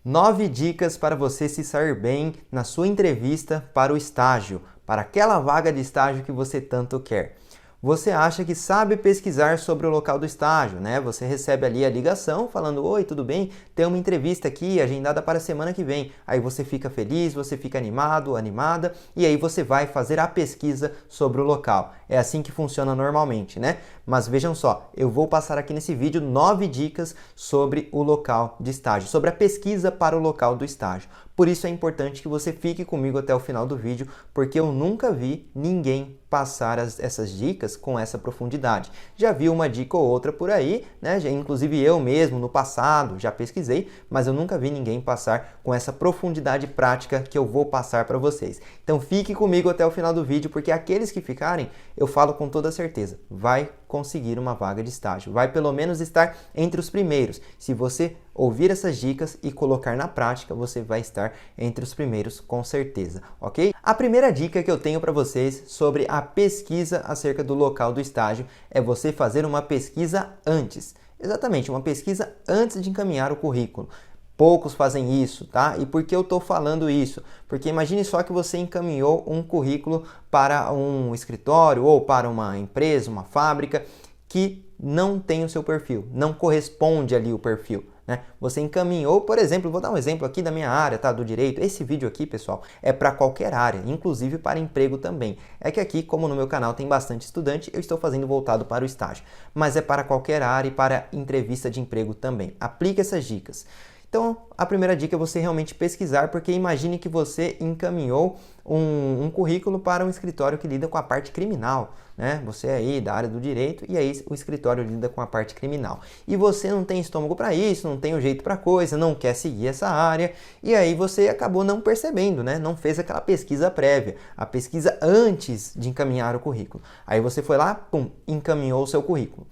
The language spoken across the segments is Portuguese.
9 dicas para você se sair bem na sua entrevista para o estágio, para aquela vaga de estágio que você tanto quer. Você acha que sabe pesquisar sobre o local do estágio, né? Você recebe ali a ligação falando: "Oi, tudo bem? Tem uma entrevista aqui agendada para a semana que vem". Aí você fica feliz, você fica animado, animada, e aí você vai fazer a pesquisa sobre o local. É assim que funciona normalmente, né? Mas vejam só, eu vou passar aqui nesse vídeo 9 dicas sobre o local de estágio, sobre a pesquisa para o local do estágio. Por isso é importante que você fique comigo até o final do vídeo, porque eu nunca vi ninguém passar essas dicas com essa profundidade. Já vi uma dica ou outra por aí, né? Inclusive eu mesmo no passado já pesquisei, mas eu nunca vi ninguém passar com essa profundidade prática que eu vou passar para vocês. Então fique comigo até o final do vídeo, porque aqueles que ficarem, eu falo com toda certeza, vai conseguir uma vaga de estágio, vai pelo menos estar entre os primeiros. Se você ouvir essas dicas e colocar na prática, você vai estar entre os primeiros com certeza, ok? A primeira dica que eu tenho para vocês sobre a pesquisa acerca do local do estágio é você fazer uma pesquisa antes. Exatamente, uma pesquisa antes de encaminhar o currículo. Poucos fazem isso, tá? E por que eu estou falando isso? Porque imagine só que você encaminhou um currículo para um escritório ou para uma empresa, uma fábrica que não tem o seu perfil, não corresponde ali o perfil, né? Você encaminhou, por exemplo, vou dar um exemplo aqui da minha área, tá? Do direito. Esse vídeo aqui, pessoal, é para qualquer área, inclusive para emprego também. É que aqui, como no meu canal tem bastante estudante, eu estou fazendo voltado para o estágio. Mas é para qualquer área e para entrevista de emprego também. Aplique essas dicas. Então, a primeira dica é você realmente pesquisar, porque imagine que você encaminhou um currículo para um escritório que lida com a parte criminal, né? Você é aí da área do direito e aí o escritório lida com a parte criminal. E você não tem estômago para isso, não tem o jeito para coisa, não quer seguir essa área, e aí você acabou não percebendo, né? Não fez aquela pesquisa prévia, a pesquisa antes de encaminhar o currículo. Aí você foi lá, pum, encaminhou o seu currículo.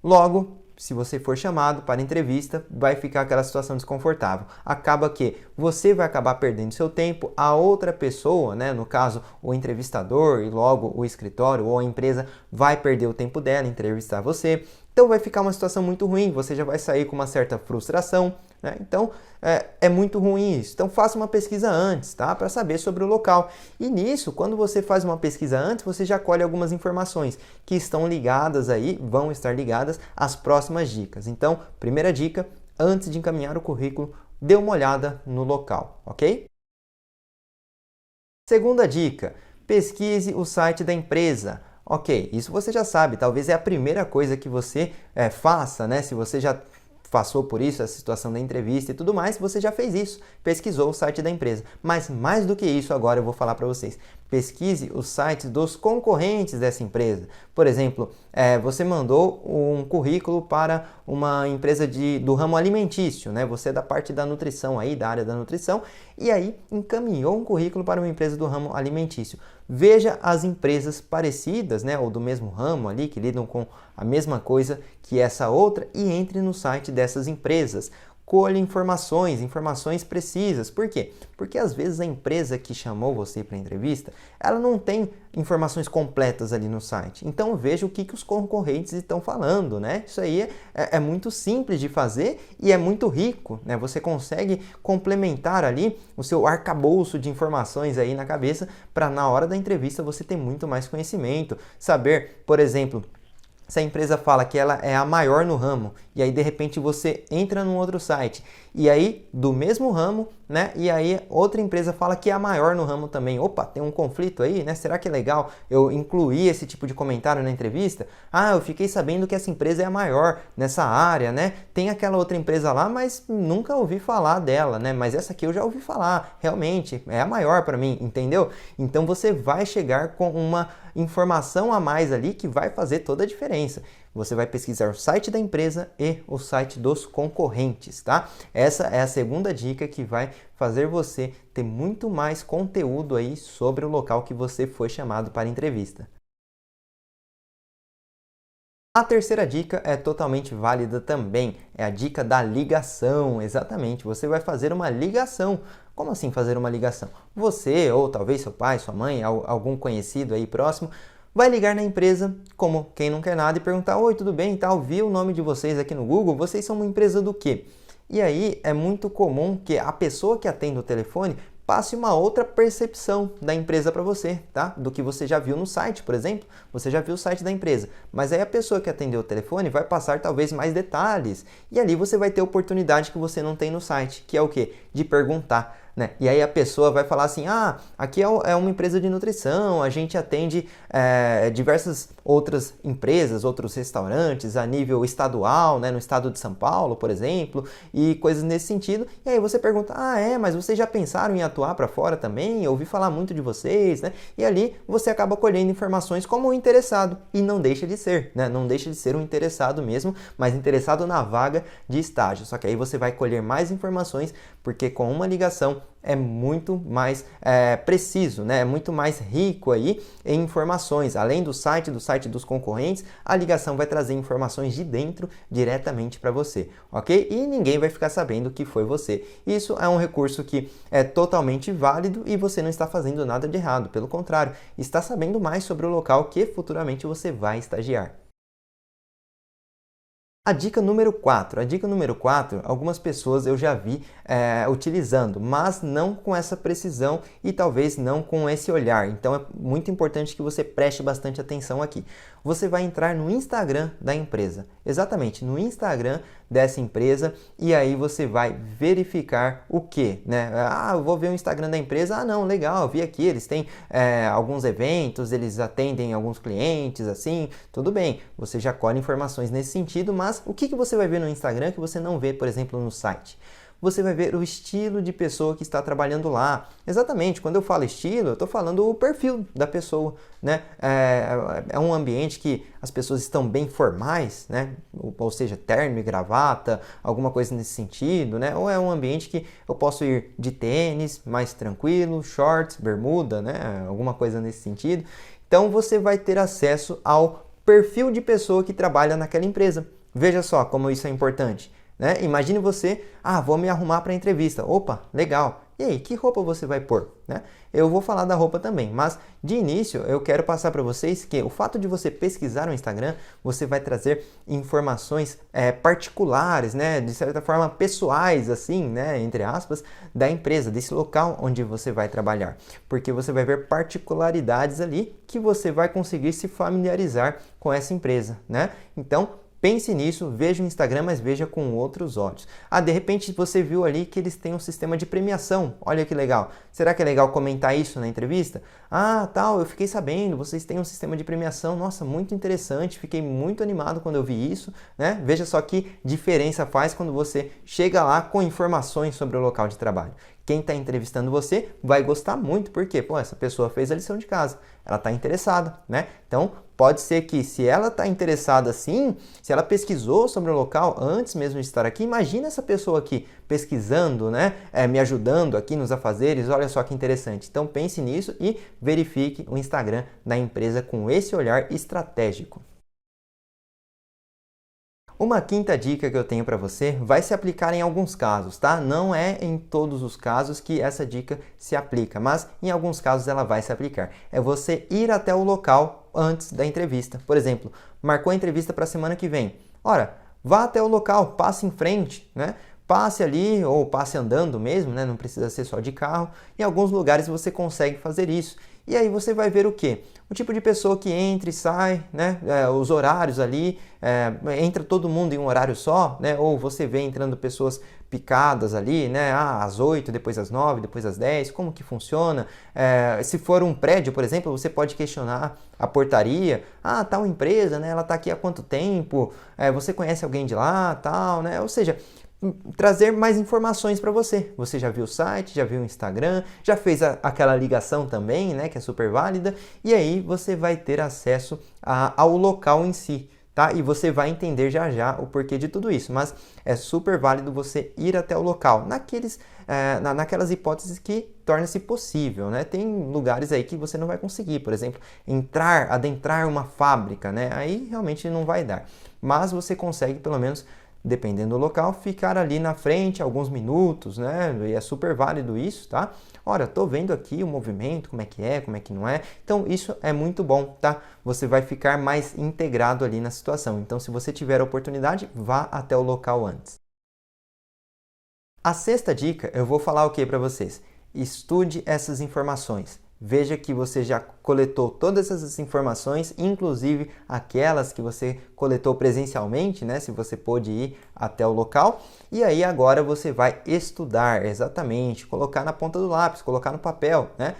Logo, se você for chamado para entrevista, vai ficar aquela situação desconfortável. Acaba que você vai acabar perdendo seu tempo, a outra pessoa, né, no caso o entrevistador e logo o escritório ou a empresa vai perder o tempo dela em entrevistar você. Então vai ficar uma situação muito ruim, você já vai sair com uma certa frustração, né? Então é muito ruim isso. Então faça uma pesquisa antes, tá? Para saber sobre o local. E nisso, quando você faz uma pesquisa antes, você já colhe algumas informações que estão ligadas aí, vão estar ligadas às próximas dicas. Então, primeira dica, antes de encaminhar o currículo, dê uma olhada no local, ok? Segunda dica, pesquise o site da empresa. Ok, isso você já sabe, talvez é a primeira coisa que você faça, né? Se você já passou por isso, a situação da entrevista e tudo mais, você já fez isso, pesquisou o site da empresa. Mas mais do que isso, agora eu vou falar para vocês. Pesquise os sites dos concorrentes dessa empresa. Por exemplo, você mandou um currículo para uma empresa do ramo alimentício, né? Você é da parte da nutrição aí, da área da nutrição, e aí encaminhou um currículo para uma empresa do ramo alimentício. Veja as empresas parecidas, né, ou do mesmo ramo ali, que lidam com a mesma coisa que essa outra, e entre no site dessas empresas. Colhe informações precisas. Por quê? Porque às vezes a empresa que chamou você para a entrevista, ela não tem informações completas ali no site. Então veja o que os concorrentes estão falando, né? Isso aí é muito simples de fazer e é muito rico, né? Você consegue complementar ali o seu arcabouço de informações aí na cabeça para na hora da entrevista você ter muito mais conhecimento. Saber, por exemplo, se a empresa fala que ela é a maior no ramo, e aí de repente você entra num outro site, e aí do mesmo ramo, né? E aí outra empresa fala que é a maior no ramo também. Opa, tem um conflito aí, né? Será que é legal eu incluir esse tipo de comentário na entrevista? Ah, eu fiquei sabendo que essa empresa é a maior nessa área, né? Tem aquela outra empresa lá, mas nunca ouvi falar dela, né? Mas essa aqui eu já ouvi falar, realmente é a maior para mim, entendeu? Então você vai chegar com uma informação a mais ali que vai fazer toda a diferença. Você vai pesquisar o site da empresa e o site dos concorrentes, tá? Essa é a segunda dica que vai fazer você ter muito mais conteúdo aí sobre o local que você foi chamado para a entrevista. A terceira dica é totalmente válida também, é a dica da ligação, exatamente, você vai fazer uma ligação. Como assim fazer uma ligação? Você, ou talvez seu pai, sua mãe, algum conhecido aí próximo, vai ligar na empresa, como quem não quer nada, e perguntar: oi, tudo bem e tal, vi o nome de vocês aqui no Google, vocês são uma empresa do quê? E aí é muito comum que a pessoa que atende o telefone passe uma outra percepção da empresa para você, tá? Do que você já viu no site, por exemplo, você já viu o site da empresa, mas aí a pessoa que atendeu o telefone vai passar talvez mais detalhes, e ali você vai ter oportunidade que você não tem no site, que é o quê? De perguntar, né? E aí a pessoa vai falar assim, aqui é uma empresa de nutrição, a gente atende diversas outras empresas, outros restaurantes a nível estadual, né? No estado de São Paulo, por exemplo, e coisas nesse sentido, e aí você pergunta, mas vocês já pensaram em atuar para fora também? Eu ouvi falar muito de vocês, né? E ali você acaba colhendo informações como um interessado, e não deixa de ser, né? Não deixa de ser um interessado mesmo, mas interessado na vaga de estágio, só que aí você vai colher mais informações, porque com uma ligação é muito mais preciso, né? É muito mais rico aí em informações. Além do site dos concorrentes, a ligação vai trazer informações de dentro diretamente para você, ok? E ninguém vai ficar sabendo que foi você. Isso é um recurso que é totalmente válido e você não está fazendo nada de errado. Pelo contrário, está sabendo mais sobre o local que futuramente você vai estagiar. A dica número 4. A dica número 4, algumas pessoas eu já vi utilizando, mas não com essa precisão e talvez não com esse olhar. Então é muito importante que você preste bastante atenção aqui. Você vai entrar no Instagram da empresa, exatamente no Instagram dessa empresa, e aí você vai verificar o que, né? Eu vou ver o Instagram da empresa, não, legal, eu vi aqui, eles têm alguns eventos, eles atendem alguns clientes, assim, tudo bem, você já colhe informações nesse sentido, mas o que você vai ver no Instagram que você não vê, por exemplo, no site? Você vai ver o estilo de pessoa que está trabalhando lá. Exatamente, quando eu falo estilo, eu estou falando o perfil da pessoa, né? É um ambiente que as pessoas estão bem formais, né? Ou seja, terno e gravata, alguma coisa nesse sentido, né? Ou é um ambiente que eu posso ir de tênis, mais tranquilo, shorts, bermuda, né? Alguma coisa nesse sentido. Então você vai ter acesso ao perfil de pessoa que trabalha naquela empresa. Veja só como isso é importante. Né? Imagine você, vou me arrumar para a entrevista. Opa, legal. E aí, que roupa você vai pôr? Né? Eu vou falar da roupa também, mas de início eu quero passar para vocês que o fato de você pesquisar no Instagram, você vai trazer informações particulares, né? De certa forma pessoais, assim, né? Entre aspas, da empresa, desse local onde você vai trabalhar. Porque você vai ver particularidades ali que você vai conseguir se familiarizar com essa empresa. Né? Então, pense nisso, veja o Instagram, mas veja com outros olhos. De repente você viu ali que eles têm um sistema de premiação. Olha que legal. Será que é legal comentar isso na entrevista? Tal, eu fiquei sabendo, vocês têm um sistema de premiação. Nossa, muito interessante, fiquei muito animado quando eu vi isso, né? Veja só que diferença faz quando você chega lá com informações sobre o local de trabalho. Quem está entrevistando você vai gostar muito, porque essa pessoa fez a lição de casa, ela está interessada, né? Então, pode ser que se ela está interessada assim, se ela pesquisou sobre o local antes mesmo de estar aqui, imagina essa pessoa aqui pesquisando, né? Me ajudando aqui nos afazeres, olha só que interessante. Então, pense nisso e verifique o Instagram da empresa com esse olhar estratégico. Uma quinta dica que eu tenho para você vai se aplicar em alguns casos, tá? Não é em todos os casos que essa dica se aplica, mas em alguns casos ela vai se aplicar. É você ir até o local antes da entrevista. Por exemplo, marcou a entrevista para a semana que vem. Ora, vá até o local, passe em frente, né? Passe ali ou passe andando mesmo, né? Não precisa ser só de carro. Em alguns lugares você consegue fazer isso. E aí você vai ver o quê? O tipo de pessoa que entra e sai, né? Os horários ali, entra todo mundo em um horário só, né? Ou você vê entrando pessoas picadas ali, né? Às 8, depois às 9, depois às 10, como que funciona? Se for um prédio, por exemplo, você pode questionar a portaria. Tal empresa, né? Ela está aqui há quanto tempo? Você conhece alguém de lá, tal, né? Ou seja, trazer mais informações para você. Você já viu o site, já viu o Instagram, já fez aquela ligação também, né, que é super válida, e aí você vai ter acesso ao local em si, tá? E você vai entender já já o porquê de tudo isso, mas é super válido você ir até o local, naquelas hipóteses que torna-se possível, né? Tem lugares aí que você não vai conseguir, por exemplo, adentrar uma fábrica, né? Aí realmente não vai dar, mas você consegue pelo menos, dependendo do local, ficar ali na frente alguns minutos, né? E é super válido isso, tá? Olha, tô vendo aqui o movimento, como é, como é que não é. Então, isso é muito bom, tá? Você vai ficar mais integrado ali na situação. Então, se você tiver a oportunidade, vá até o local antes. A sexta dica, eu vou falar o que para vocês? Estude essas informações. Veja que você já coletou todas essas informações, inclusive aquelas que você coletou presencialmente, né? Se você pôde ir até o local. E aí agora você vai estudar exatamente, colocar na ponta do lápis, colocar no papel, né?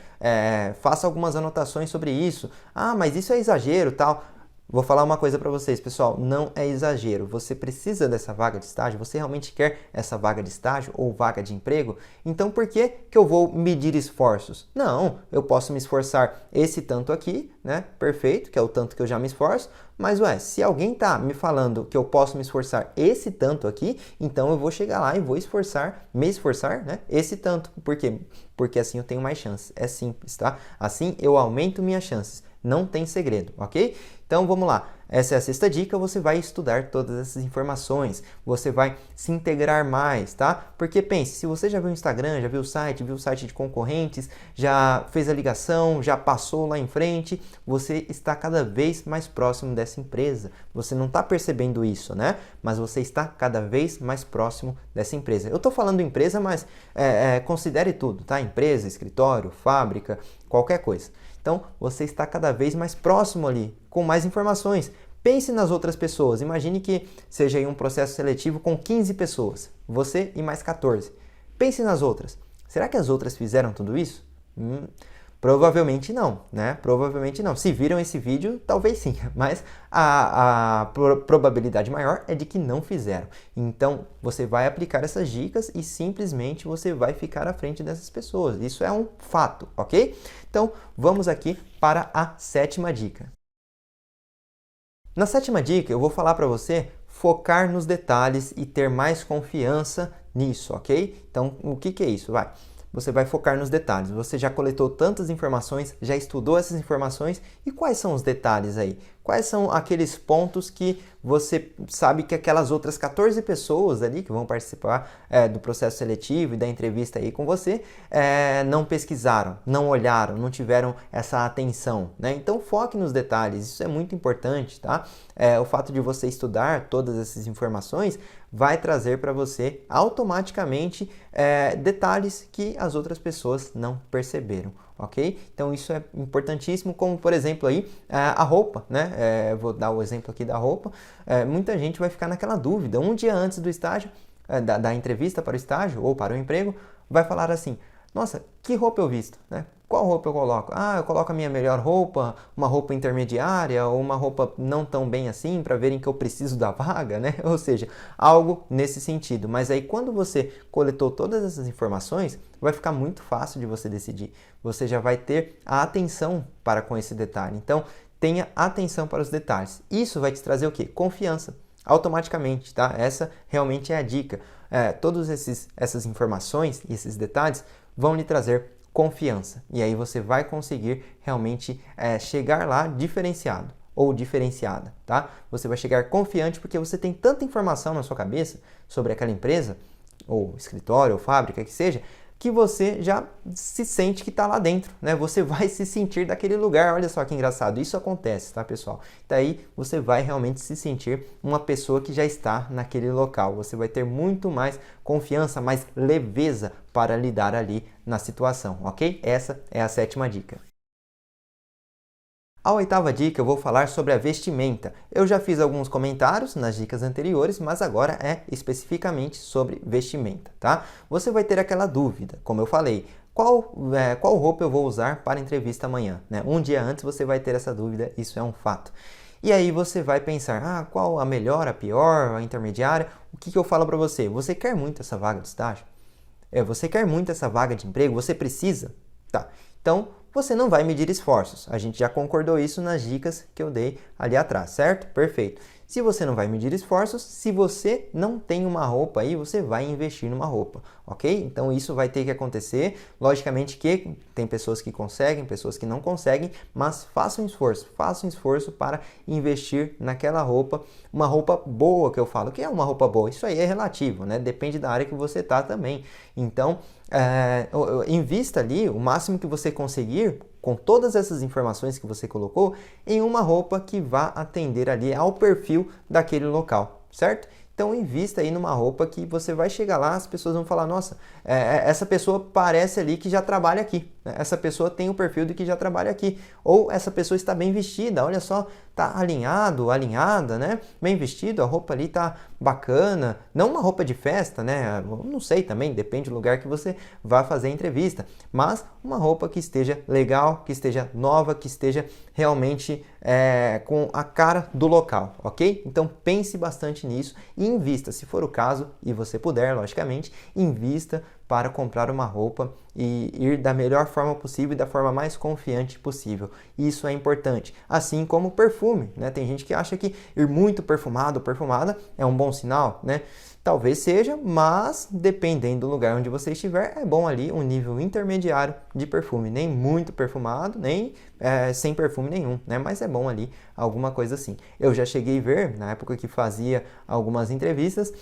Faça algumas anotações sobre isso. Ah, mas isso é exagero, tal. Vou falar uma coisa para vocês, pessoal, não é exagero. Você precisa dessa vaga de estágio? Você realmente quer essa vaga de estágio ou vaga de emprego? Então por que que eu vou medir esforços? Não, eu posso me esforçar esse tanto aqui, né? Perfeito, que é o tanto que eu já me esforço. Mas se alguém está me falando que eu posso me esforçar esse tanto aqui, então eu vou chegar lá e vou me esforçar, né? Esse tanto. Por quê? Porque assim eu tenho mais chances. É simples, tá? Assim eu aumento minhas chances. Não tem segredo, ok? Então vamos lá. Essa é a sexta dica, você vai estudar todas essas informações, você vai se integrar mais, tá? Porque pense, se você já viu o Instagram, já viu o site de concorrentes, já fez a ligação, já passou lá em frente, você está cada vez mais próximo dessa empresa. Você não está percebendo isso, né? Mas você está cada vez mais próximo dessa empresa. Eu estou falando empresa, mas considere tudo, tá? Empresa, escritório, fábrica, qualquer coisa. Então, você está cada vez mais próximo ali, com mais informações. Pense nas outras pessoas. Imagine que seja aí um processo seletivo com 15 pessoas, você e mais 14. Pense nas outras. Será que as outras fizeram tudo isso? Provavelmente não, né? Provavelmente não. Se viram esse vídeo, talvez sim, mas a probabilidade maior é de que não fizeram. Então, você vai aplicar essas dicas e simplesmente você vai ficar à frente dessas pessoas. Isso é um fato, ok? Então, vamos aqui para a sétima dica. Na sétima dica, eu vou falar para você focar nos detalhes e ter mais confiança nisso, ok? Então, o que é isso? Você vai focar nos detalhes. Você já coletou tantas informações, já estudou essas informações e quais são os detalhes aí? Quais são aqueles pontos que você sabe que aquelas outras 14 pessoas ali que vão participar do processo seletivo e da entrevista aí com você não pesquisaram, não olharam, não tiveram essa atenção, né? Então foque nos detalhes, isso é muito importante, tá? O fato de você estudar todas essas informações vai trazer para você automaticamente detalhes que as outras pessoas não perceberam, ok? Então isso é importantíssimo, como por exemplo aí a roupa, né? Vou dar o exemplo aqui da roupa. Muita gente vai ficar naquela dúvida, um dia antes do estágio, da entrevista para o estágio ou para o emprego, vai falar assim, nossa, que roupa eu visto, né? Qual roupa eu coloco? Ah, eu coloco a minha melhor roupa, uma roupa intermediária ou uma roupa não tão bem assim para verem que eu preciso da vaga, né? Ou seja, algo nesse sentido. Mas aí quando você coletou todas essas informações, vai ficar muito fácil de você decidir. Você já vai ter a atenção para com esse detalhe. Então, tenha atenção para os detalhes. Isso vai te trazer o quê? Confiança, automaticamente, tá? Essa realmente é a dica. Todas essas informações e esses detalhes vão lhe trazer confiança. E aí você vai conseguir realmente chegar lá diferenciado ou diferenciada, tá? Você vai chegar confiante porque você tem tanta informação na sua cabeça sobre aquela empresa, ou escritório, ou fábrica, que seja, que você já se sente que está lá dentro, né? Você vai se sentir daquele lugar. Olha só que engraçado, isso acontece, tá, pessoal? Daí você vai realmente se sentir uma pessoa que já está naquele local. Você vai ter muito mais confiança, mais leveza para lidar ali na situação, ok? Essa é a sétima dica. A oitava dica eu vou falar sobre a vestimenta. Eu já fiz alguns comentários nas dicas anteriores, mas agora é especificamente sobre vestimenta, tá? Você vai ter aquela dúvida, como eu falei, qual roupa eu vou usar para a entrevista amanhã, né? Um dia antes você vai ter essa dúvida, isso é um fato. E aí você vai pensar, qual a melhor, a pior, a intermediária? O que eu falo para você? Você quer muito essa vaga de estágio? Você quer muito essa vaga de emprego? Você precisa? Tá. Então, você não vai medir esforços. A gente já concordou isso nas dicas que eu dei ali atrás, certo? Perfeito. Se você não vai medir esforços, se você não tem uma roupa aí, você vai investir numa roupa, ok? Então isso vai ter que acontecer. Logicamente que tem pessoas que conseguem, pessoas que não conseguem, mas faça um esforço para investir naquela roupa, uma roupa boa que eu falo. O que é uma roupa boa? Isso aí é relativo, né? Depende da área que você está também. Então, invista ali o máximo que você conseguir, com todas essas informações que você colocou, em uma roupa que vá atender ali ao perfil daquele local, certo? Então invista aí numa roupa que você vai chegar lá, as pessoas vão falar, nossa, essa pessoa parece ali que já trabalha aqui, né? Essa pessoa tem o perfil de que já trabalha aqui, ou essa pessoa está bem vestida, olha só, tá alinhado, alinhada, né? Bem vestido, a roupa ali tá bacana, não uma roupa de festa, né? Não sei também, depende do lugar que você vai fazer a entrevista, mas uma roupa que esteja legal, que esteja nova, que esteja realmente com a cara do local, ok? Então pense bastante nisso e invista, se for o caso, e você puder, logicamente, invista para comprar uma roupa e ir da melhor forma possível e da forma mais confiante possível. Isso é importante. Assim como o perfume, né? Tem gente que acha que ir muito perfumado ou perfumada é um bom sinal, né? Talvez seja, mas dependendo do lugar onde você estiver, é bom ali um nível intermediário de perfume. Nem muito perfumado, nem sem perfume nenhum, né? Mas é bom ali alguma coisa assim. Eu já cheguei a ver, na época que fazia algumas entrevistas,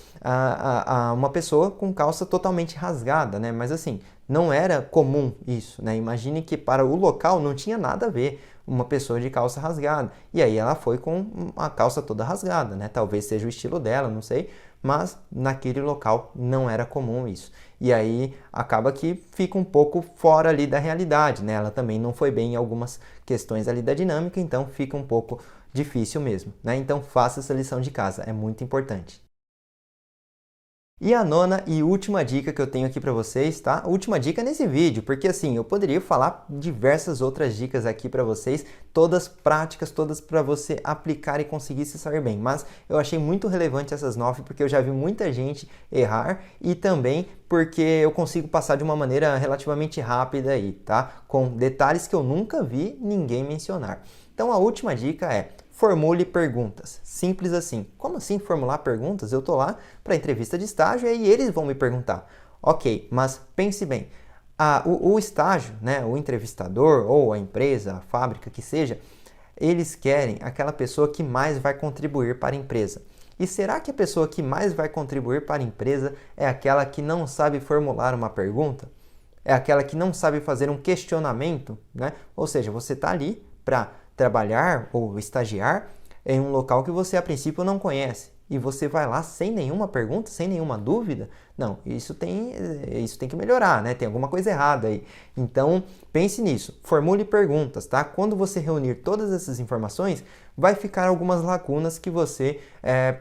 uma pessoa com calça totalmente rasgada, né? Mas assim, não era comum isso, né? Imagine que para o local não tinha nada a ver uma pessoa de calça rasgada. E aí ela foi com a calça toda rasgada, né? Talvez seja o estilo dela, não sei, mas naquele local não era comum isso. E aí acaba que fica um pouco fora ali da realidade, né? Ela também não foi bem em algumas questões ali da dinâmica, então fica um pouco difícil mesmo, né? Então faça essa lição de casa, é muito importante. E a nona e última dica que eu tenho aqui para vocês, tá? A última dica nesse vídeo, porque assim, eu poderia falar diversas outras dicas aqui para vocês, todas práticas, todas para você aplicar e conseguir se sair bem, mas eu achei muito relevante essas 9 porque eu já vi muita gente errar e também porque eu consigo passar de uma maneira relativamente rápida aí, tá? Com detalhes que eu nunca vi ninguém mencionar. Então a última dica é: formule perguntas. Simples assim. Como assim formular perguntas? Eu estou lá para entrevista de estágio e aí eles vão me perguntar. Ok, mas pense bem. O estágio, né, o entrevistador ou a empresa, a fábrica que seja, eles querem aquela pessoa que mais vai contribuir para a empresa. E será que a pessoa que mais vai contribuir para a empresa é aquela que não sabe formular uma pergunta? É aquela que não sabe fazer um questionamento, né? Ou seja, você está ali para trabalhar ou estagiar em um local que você a princípio não conhece e você vai lá sem nenhuma pergunta, sem nenhuma dúvida? Não, isso tem que melhorar, né? Tem alguma coisa errada aí. Então, pense nisso. Formule perguntas, tá? Quando você reunir todas essas informações, vai ficar algumas lacunas que você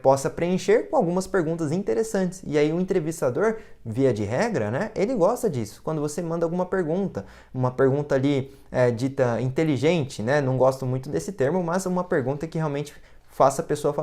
possa preencher com algumas perguntas interessantes. E aí o entrevistador, via de regra, né? Ele gosta disso. Quando você manda alguma pergunta, uma pergunta ali dita inteligente, né? Não gosto muito desse termo, mas uma pergunta que realmente faça a pessoa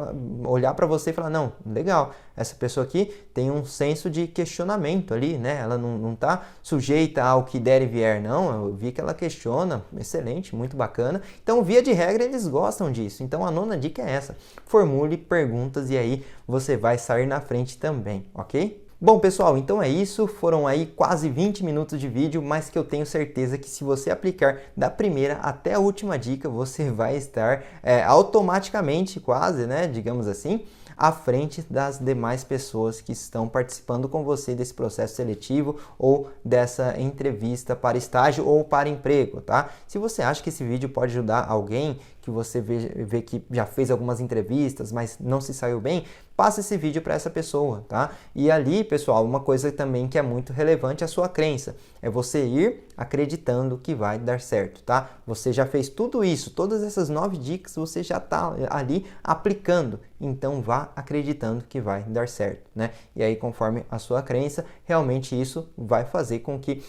olhar para você e falar, não, legal, essa pessoa aqui tem um senso de questionamento ali, né? Ela não está sujeita ao que der e vier, não. Eu vi que ela questiona, excelente, muito bacana. Então, via de regra, eles gostam disso. Então, a nona dica é essa: formule perguntas e aí você vai sair na frente também, ok? Bom, pessoal, então é isso. Foram aí quase 20 minutos de vídeo, mas que eu tenho certeza que se você aplicar da primeira até a última dica, você vai estar automaticamente, quase, né, digamos assim, à frente das demais pessoas que estão participando com você desse processo seletivo ou dessa entrevista para estágio ou para emprego, tá? Se você acha que esse vídeo pode ajudar alguém que você vê que já fez algumas entrevistas, mas não se saiu bem, passa esse vídeo para essa pessoa, tá? E ali, pessoal, uma coisa também que é muito relevante é a sua crença. É você ir acreditando que vai dar certo, tá? Você já fez tudo isso, todas essas 9 dicas você já está ali aplicando. Então vá acreditando que vai dar certo, né? E aí, conforme a sua crença, realmente isso vai fazer com que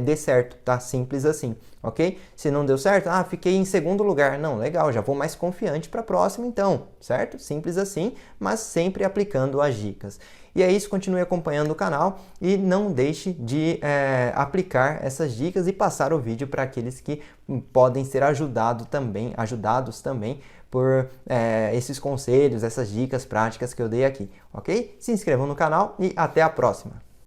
dê certo, tá? Simples assim, ok? Se não deu certo, fiquei em segundo lugar. Não, legal, já vou mais confiante para a próxima então, certo? Simples assim, mas sempre aplicando as dicas. E é isso, continue acompanhando o canal e não deixe de aplicar essas dicas e passar o vídeo para aqueles que podem ser ajudados também por esses conselhos, essas dicas práticas que eu dei aqui, ok? Se inscrevam no canal e até a próxima!